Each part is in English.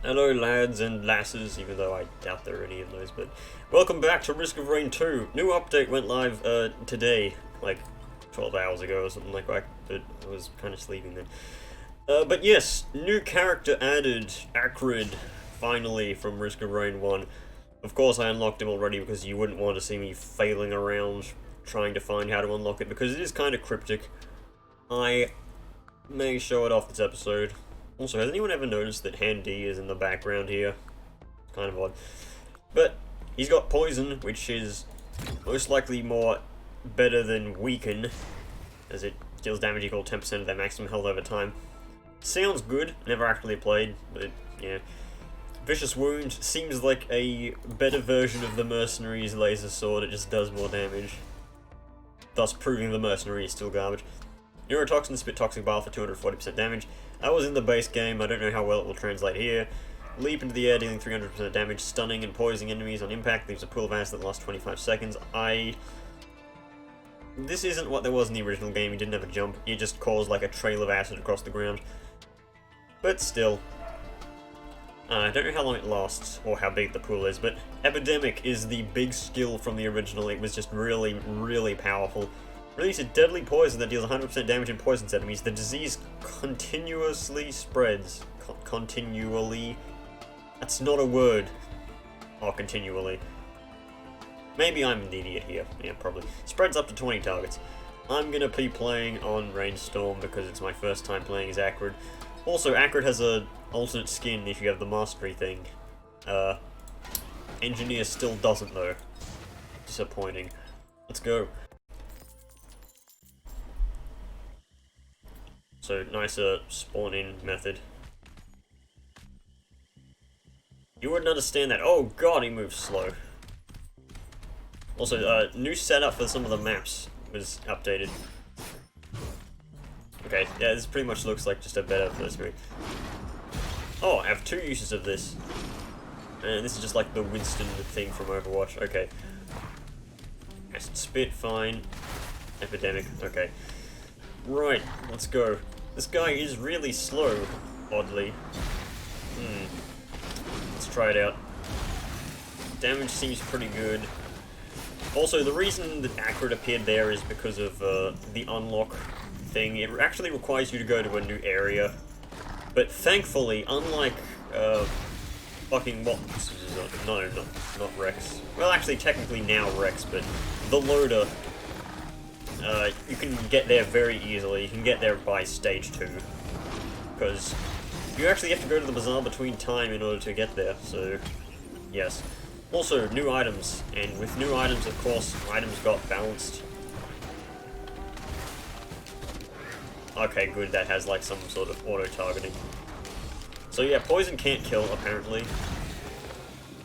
Hello lads and lasses, even though I doubt there are any of those, but welcome back to Risk of Rain 2. New update went live today, like 12 hours ago or something like that, but I was kind of sleeping then. But yes, new character added, Acrid, finally, from Risk of Rain 1. Of course I unlocked him already because you wouldn't want to see me failing around trying to find how to unlock it, because it is kind of cryptic. I may show it off this episode. Also, has anyone ever noticed that Hand D is in the background here? It's kind of odd. But he's got poison, which is most likely more better than weaken, as it deals damage equal to 10% of their maximum health over time. Sounds good, never actually played, but yeah. Vicious Wound seems like a better version of the Mercenary's laser sword, it just does more damage. Thus proving the Mercenary is still garbage. Neurotoxin, spit toxic bile for 240% damage. That was in the base game, I don't know how well it will translate here. Leap into the air, dealing 300% damage, stunning and poisoning enemies on impact, leaves a pool of acid that lasts 25 seconds. This isn't what there was in the original game, you didn't have a jump, you just caused like a trail of acid across the ground. But still. I don't know how long it lasts, or how big the pool is, but Epidemic is the big skill from the original. It was just really, really powerful. Release a deadly poison that deals 100% damage and poisons enemies. The disease continuously spreads. Continually? That's not a word. Or continually. Maybe I'm an idiot here. Yeah, probably. Spreads up to 20 targets. I'm gonna be playing on Rainstorm because it's my first time playing as Acrid. Also, Acrid has a alternate skin if you have the Mastery thing. Engineer still doesn't though. Disappointing. Let's go. So, nicer spawn-in method. You wouldn't understand that. Oh god, he moves slow. Also, new setup for some of the maps was updated. Okay, yeah, this pretty much looks like just a better first screen. Oh, I have two uses of this. And this is just like the Winston thing from Overwatch. Okay. Acid Spit, fine. Epidemic, okay. Right, let's go. This guy is really slow, oddly. Let's try it out. Damage seems pretty good. Also, the reason that Acrid appeared there is because of the unlock thing. It actually requires you to go to a new area. But thankfully, unlike fucking what? No, not Rex. Well, actually, technically now Rex, but the loader. You can get there very easily. You can get there by stage 2. Because you actually have to go to the bazaar between time in order to get there, so yes. Also, new items, and with new items, of course, items got balanced. Okay, good, that has like some sort of auto-targeting. So yeah, poison can't kill, apparently.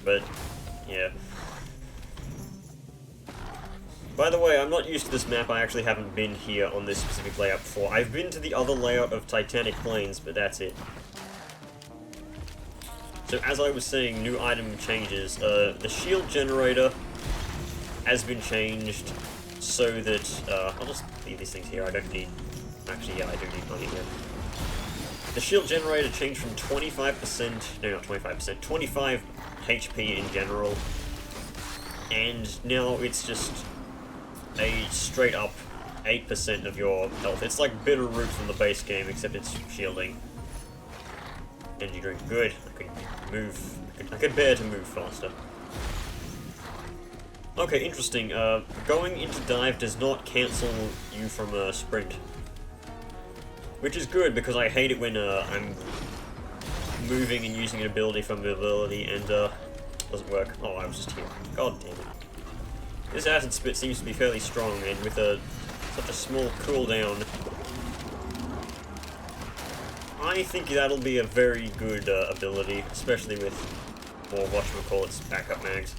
But, yeah. By the way, I'm not used to this map, I actually haven't been here on this specific layout before. I've been to the other layout of Titanic Plains, but that's it. So as I was saying, new item changes. The shield generator has been changed so that, I'll just leave these things here, I don't need, actually yeah, I do need money here. The shield generator changed from 25%, no not 25%, 25 HP in general, and now it's just a straight up 8% of your health. It's like Bitterroot from the base game, except it's shielding. Energy drink, good. I could move. I could bear to move faster. Okay, interesting. Going into dive does not cancel you from a sprint, which is good because I hate it when I'm moving and using an ability for mobility and doesn't work. Oh, I was just here. God damn it. This acid spit seems to be fairly strong, and with such a small cooldown, I think that'll be a very good ability, especially with more whatchamacallit's backup mags.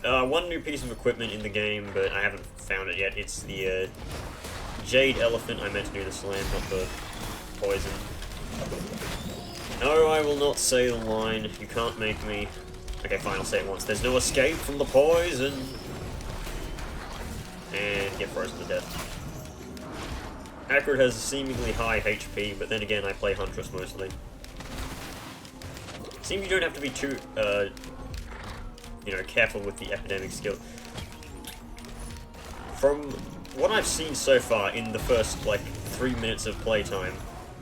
One new piece of equipment in the game, but I haven't found it yet. It's the Jade Elephant. I meant to do the slam, not the poison. No, I will not say the line. You can't make me. Okay, fine, I'll say it once. There's no escape from the poison. And get frozen to death. Acrid has seemingly high HP, but then again I play Huntress mostly. Seems you don't have to be too, you know, careful with the epidemic skill. From what I've seen so far in the first, like, 3 minutes of playtime,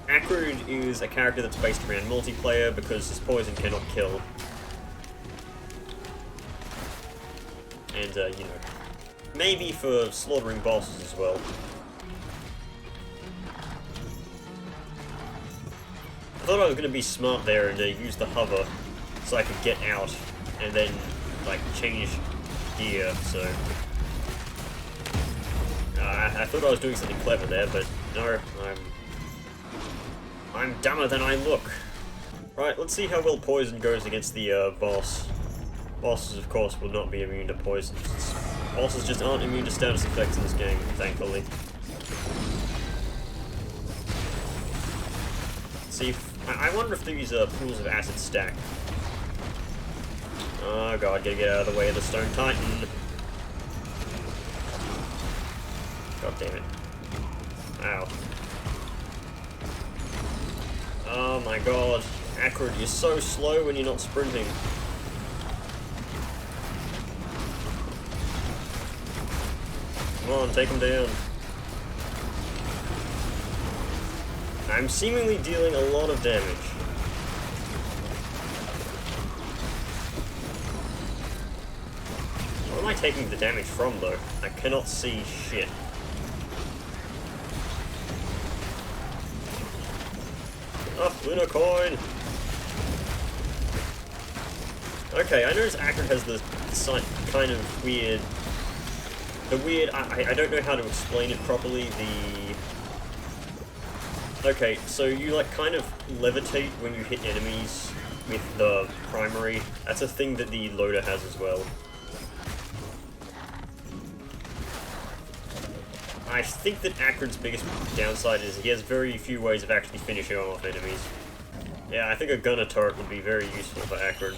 Acrid is a character that's based around multiplayer because his poison cannot kill. And, you know, maybe for slaughtering bosses as well. I thought I was going to be smart there and use the hover so I could get out and then, like, change gear, so... I thought I was doing something clever there, but no, I'm dumber than I look. Right, let's see how well poison goes against the boss. Bosses, of course, will not be immune to poison. Bosses just aren't immune to status effects in this game, thankfully. Let's see if... I wonder if these pools of acid stack. Oh god, gotta get out of the way of the Stone Titan. God damn it. Ow. Oh my god. Acrid, you're so slow when you're not sprinting. Come on, take him down. I'm seemingly dealing a lot of damage. Where am I taking the damage from, though? I cannot see shit. Oh, Lunar Coin! Okay, I notice Acrid has this kind of weird... I don't know how to explain it properly, Okay, so you, like, kind of levitate when you hit enemies with the primary. That's a thing that the loader has as well. I think that Acrid's biggest downside is he has very few ways of actually finishing off enemies. Yeah, I think a gunner turret would be very useful for Acrid.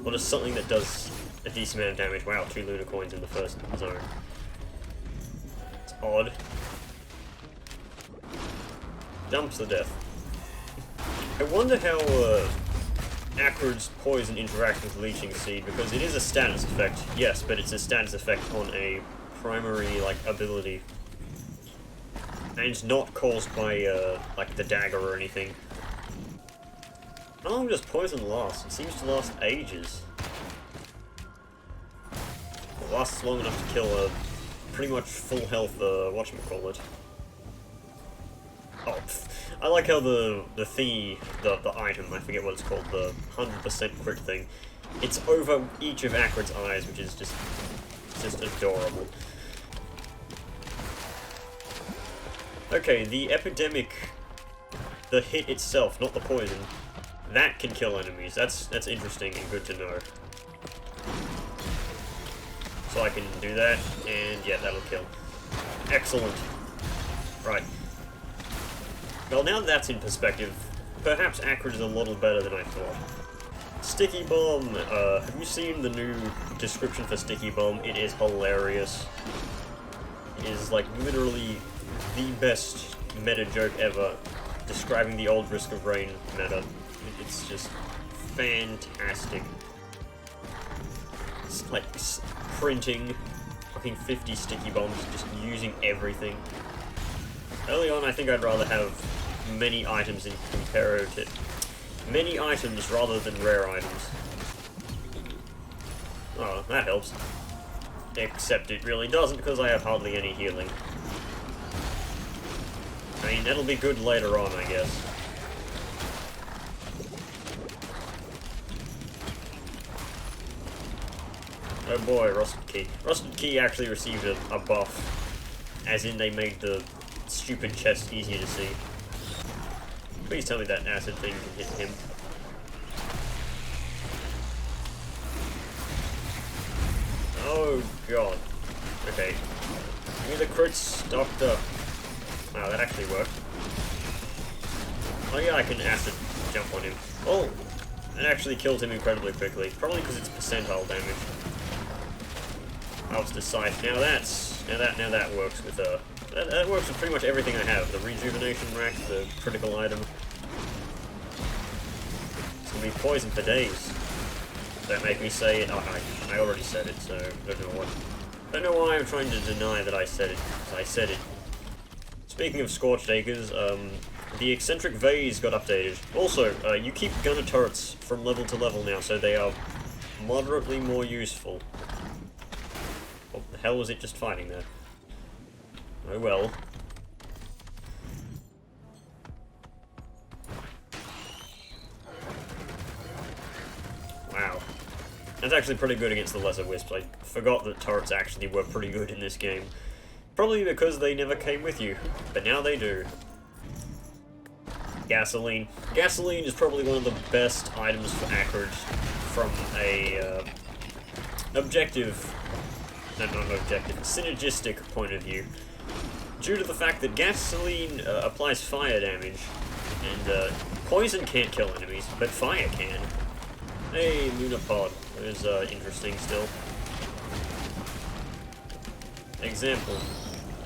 Or just something that does a decent amount of damage. Wow, 2 Lunar Coins in the first zone. It's odd. Dumps to death. I wonder how Acrid's poison interacts with Leeching Seed, because it is a status effect, yes, but it's a status effect on a primary, like, ability. And it's not caused by, like, the dagger or anything. How long does poison last? It seems to last ages. It lasts long enough to kill a pretty much full health, whatchamacallit. Oh, pff. I like how the item, I forget what it's called, the 100% crit thing, it's over each of Acrid's eyes, which is just adorable. Okay, the epidemic, the hit itself, not the poison, that can kill enemies. That's interesting and good to know. So I can do that, and yeah, that'll kill. Excellent. Right. Well, now that's in perspective, perhaps Acrid is a little better than I thought. Sticky Bomb. Have you seen the new description for Sticky Bomb? It is hilarious. It is, like, literally the best meta joke ever, describing the old Risk of Rain meta. It's just fantastic. It's like printing fucking 50 sticky bombs, just using everything. Early on, I think I'd rather have many items in comparative... Many items rather than rare items. Oh, that helps. Except it really doesn't, because I have hardly any healing. I mean, that'll be good later on, I guess. Oh boy, Rusted Key. Rusted Key actually received a buff, as in they made the stupid chest easier to see. Please tell me that acid thing can hit him. Oh god. Okay. Give me the crits, Doctor. Wow, that actually worked. Oh yeah, I can acid jump on him. Oh! It actually kills him incredibly quickly. Probably because it's percentile damage. Helps decide. Now that works with that works with pretty much everything I have. The rejuvenation rack, the critical item. be poisoned for days. Don't make me say it. I already said it, so don't know why I'm trying to deny that I said it. I said it. Speaking of Scorched Acres, the eccentric vase got updated. Also, you keep gunner turrets from level to level now, so they are moderately more useful. What the hell was it just fighting there? Oh well. Wow. That's actually pretty good against the Lesser Wisps. I forgot that turrets actually were pretty good in this game. Probably because they never came with you, but now they do. Gasoline. Gasoline is probably one of the best items for Acrid from a synergistic point of view. Due to the fact that gasoline applies fire damage, and poison can't kill enemies, but fire can. Hey, Lunapod. That is interesting still. Example.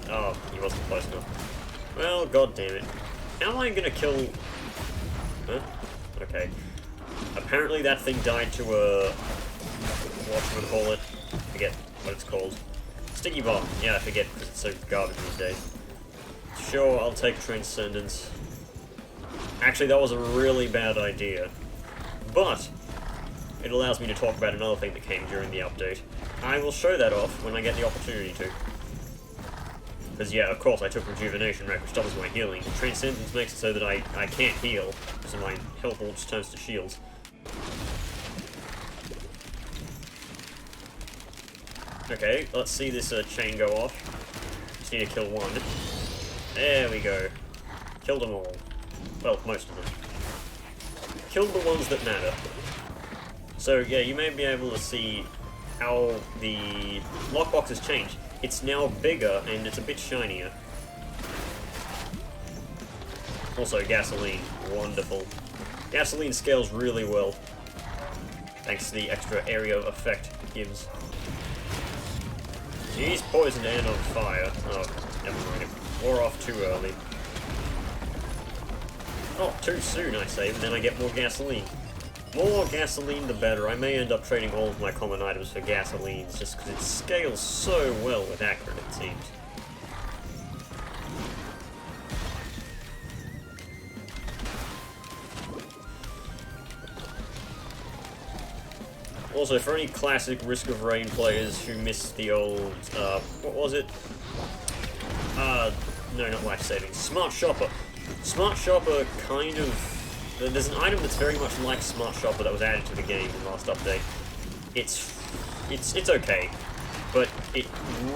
Oh, he wasn't close enough. Well, god damn it. How am I gonna kill... Huh? Okay. Apparently that thing died to a... whatchamacallit? I forget what it's called. Sticky bomb. Yeah, I forget because it's so garbage these days. Sure, I'll take Transcendence. Actually, that was a really bad idea. But it allows me to talk about another thing that came during the update. I will show that off when I get the opportunity to. Because, yeah, of course, I took Rejuvenation Rack, which doubles my healing. Transcendence makes it so that I can't heal, so my health all just turns to shields. Okay, let's see this chain go off. Just need to kill one. There we go. Killed them all. Well, most of them. Killed the ones that matter. So, yeah, you may be able to see how the lockbox has changed. It's now bigger, and it's a bit shinier. Also, gasoline. Wonderful. Gasoline scales really well, thanks to the extra area effect it gives. He's poisoned and on fire. Oh, never mind. It wore off too early. Oh, too soon, I say, and then I get more gasoline. More gasoline, the better. I may end up trading all of my common items for gasolines, just because it scales so well with Acrid, it seems. Also, for any classic Risk of Rain players who missed the old, what was it? No, not Life Saving. Smart Shopper. Smart Shopper kind of... There's an item that's very much like Smart Shopper that was added to the game in the last update. It's okay, but it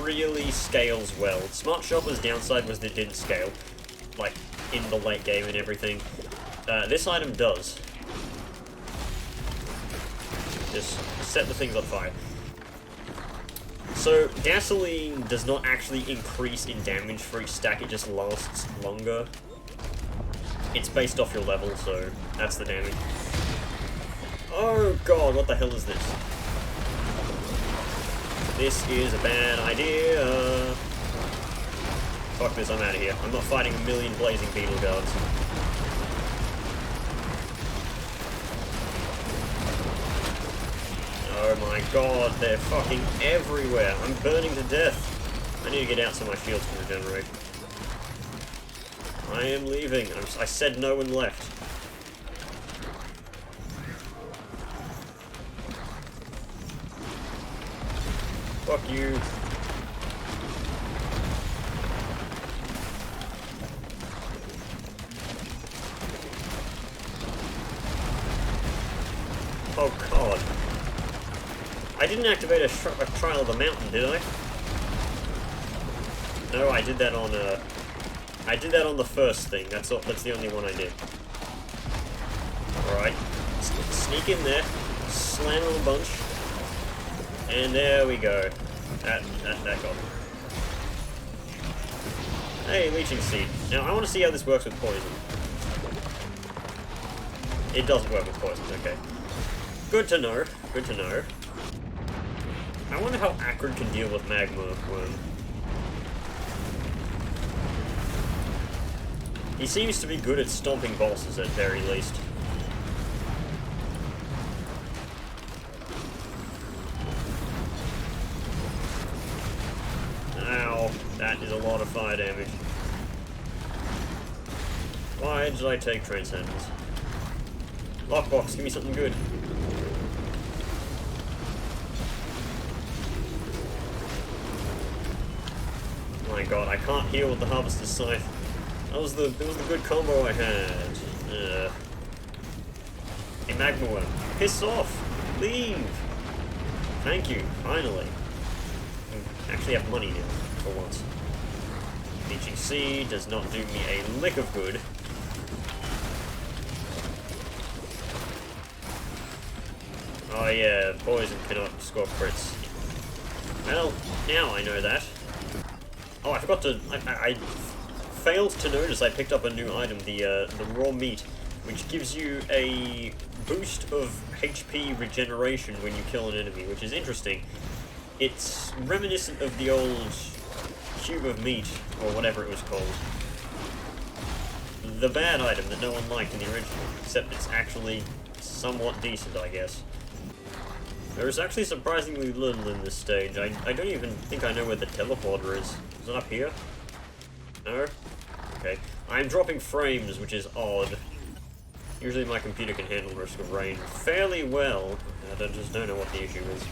really scales well. Smart Shopper's downside was that it didn't scale, like, in the late game and everything. This item does. Just set the things on fire. So, gasoline does not actually increase in damage for each stack, it just lasts longer. It's based off your level, so that's the damage. Oh god, what the hell is this? This is a bad idea. Fuck this, I'm out of here. I'm not fighting a million blazing beetle guards. Oh my god, they're fucking everywhere. I'm burning to death. I need to get out so my shields can regenerate. I am leaving. I said no one left. Fuck you. Oh god. I didn't activate a Trial of the Mountain, did I? No, I did that on I did that on the first thing. That's the only one I did. Alright. Sneak in there. Slam on a bunch. And there we go. That got me. Hey, Leeching Seed. Now, I want to see how this works with poison. It doesn't work with poison, okay. Good to know. Good to know. I wonder how Acrid can deal with Magma Worm. He seems to be good at stomping bosses at very least. is a lot of fire damage. Why did I take Transcendence? Lockbox, give me something good. Oh my god, I can't heal with the Harvester's Scythe. That was the good combo I had. Hey, Magma Worm, piss off! Leave! Thank you, finally. I actually have money now, for once. BGC does not do me a lick of good. Oh yeah, poison cannot score crits. Well, now I know that. Oh, I forgot to... I failed to notice I picked up a new item, the raw meat, which gives you a boost of HP regeneration when you kill an enemy, which is interesting. It's reminiscent of the old cube of meat, or whatever it was called. The bad item that no one liked in the original, except it's actually somewhat decent, I guess. There is actually surprisingly little in this stage. I don't even think I know where the teleporter is. Is it up here? No? Okay. I'm dropping frames, which is odd. Usually my computer can handle Risk of Rain fairly well. I just don't know what the issue is.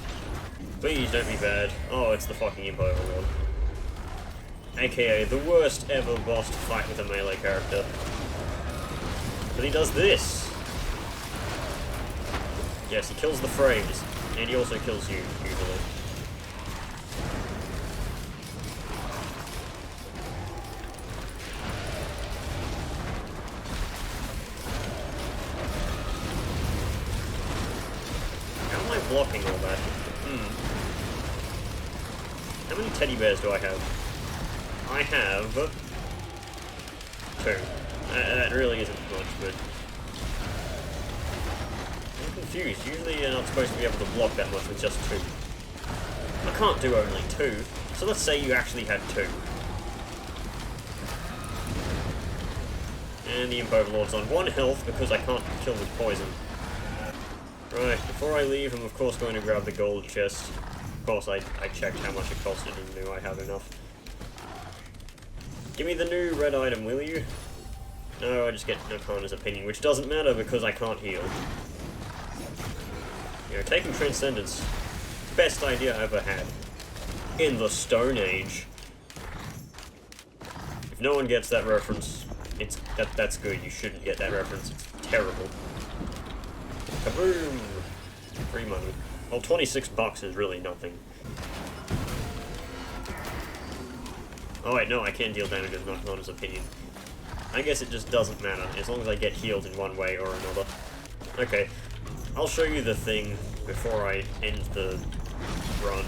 Please don't be bad. Oh, it's the fucking Imp Overlord. AKA the worst ever boss to fight with a melee character. But he does this! Yes, he kills the frames, and he also kills you, usually. How am I blocking all that? How many teddy bears do I have? I have 2. That really isn't much, but I'm confused. Usually you're not supposed to be able to block that much with just 2. I can't do only 2, so let's say you actually had 2. And the Imp Overlord's on 1 health because I can't kill with poison. Right, before I leave, I'm of course going to grab the gold chest. Of course, I checked how much it costed and knew I have enough. Give me the new red item, will you? No, I just get Nokana's opinion, which doesn't matter because I can't heal. You know, taking Transcendence, best idea I ever had. In the Stone Age. If no one gets that reference, that's good. You shouldn't get that reference. It's terrible. Kaboom! Free money. Well, 26 bucks is really nothing. Oh wait, no, I can deal damage with Nokana's opinion. I guess it just doesn't matter, as long as I get healed in one way or another. Okay, I'll show you the thing before I end the run.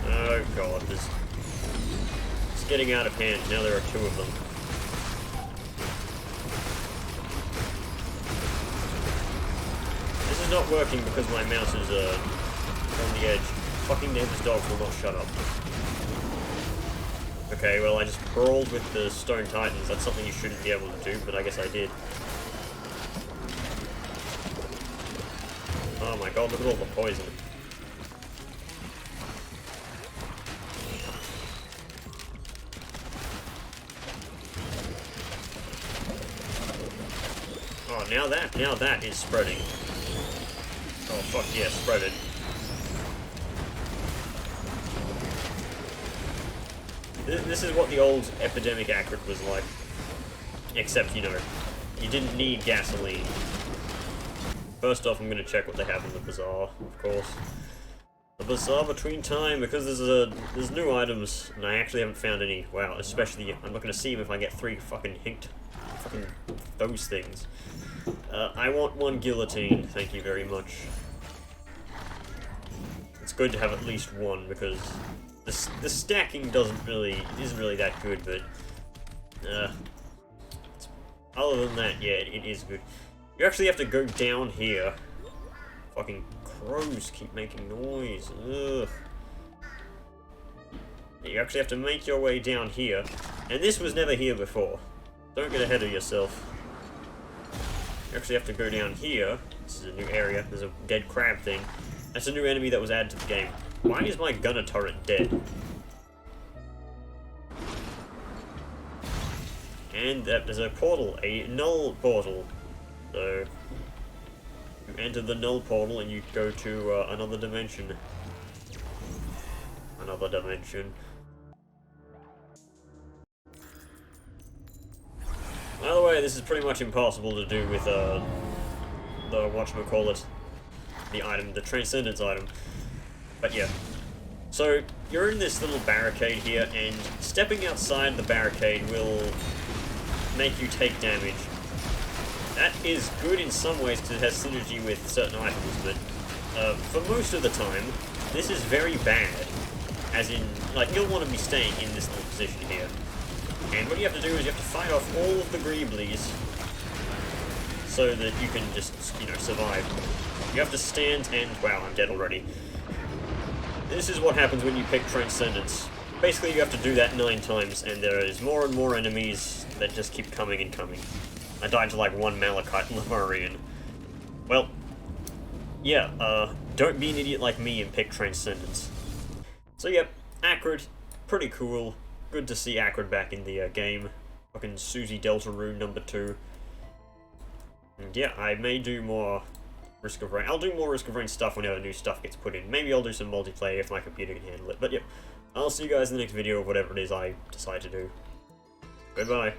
Oh god, it's getting out of hand. Now there are 2 of them. This is not working because my mouse is on the edge. Fucking neighbor's dogs will not shut up. Okay, well I just brawled with the Stone Titans. That's something you shouldn't be able to do, but I guess I did. Oh my god, look at all the poison. Oh, now that is spreading. Oh fuck yeah, spread it. This is what the old Epidemic Acrid was like. Except, you know, you didn't need gasoline. First off, I'm gonna check what they have in the bazaar, of course. The bazaar between time, because there's new items, and I actually haven't found any. Wow, especially, I'm not gonna see them if I get 3 fucking hinked. Fucking those things. I want 1 guillotine, thank you very much. It's good to have at least 1, because the stacking isn't really that good, but other than that, yeah, it is good. You actually have to go down here. Fucking crows keep making noise. Ugh. Yeah, you actually have to make your way down here, and this was never here before. Don't get ahead of yourself. You actually have to go down here. This is a new area. There's a dead crab thing. That's a new enemy that was added to the game. Why is my gunner turret dead? And there's a portal, a null portal. So, you enter the null portal and you go to another dimension. Another dimension. By the way, this is pretty much impossible to do with the whatchamacallit, the item, the Transcendence item. But yeah. So, you're in this little barricade here, and stepping outside the barricade will make you take damage. That is good in some ways because it has synergy with certain items, but for most of the time, this is very bad. As in, like, you'll want to be staying in this little position here. And what you have to do is you have to fight off all of the Greeblies so that you can just, you know, survive. You have to stand and... wow, I'm dead already. This is what happens when you pick Transcendence. Basically, you have to do that 9 times, and there is more and more enemies that just keep coming and coming. I died to, like, 1 Malachite Lemurian. Well, yeah, don't be an idiot like me and pick Transcendence. So, yep, Acrid, pretty cool. Good to see Acrid back in the game. Fucking Susie Deltarune #2. And yeah, I may do more Risk of Rain. I'll do more Risk of Rain stuff whenever new stuff gets put in. Maybe I'll do some multiplayer if my computer can handle it. But yeah, I'll see you guys in the next video of whatever it is I decide to do. Goodbye.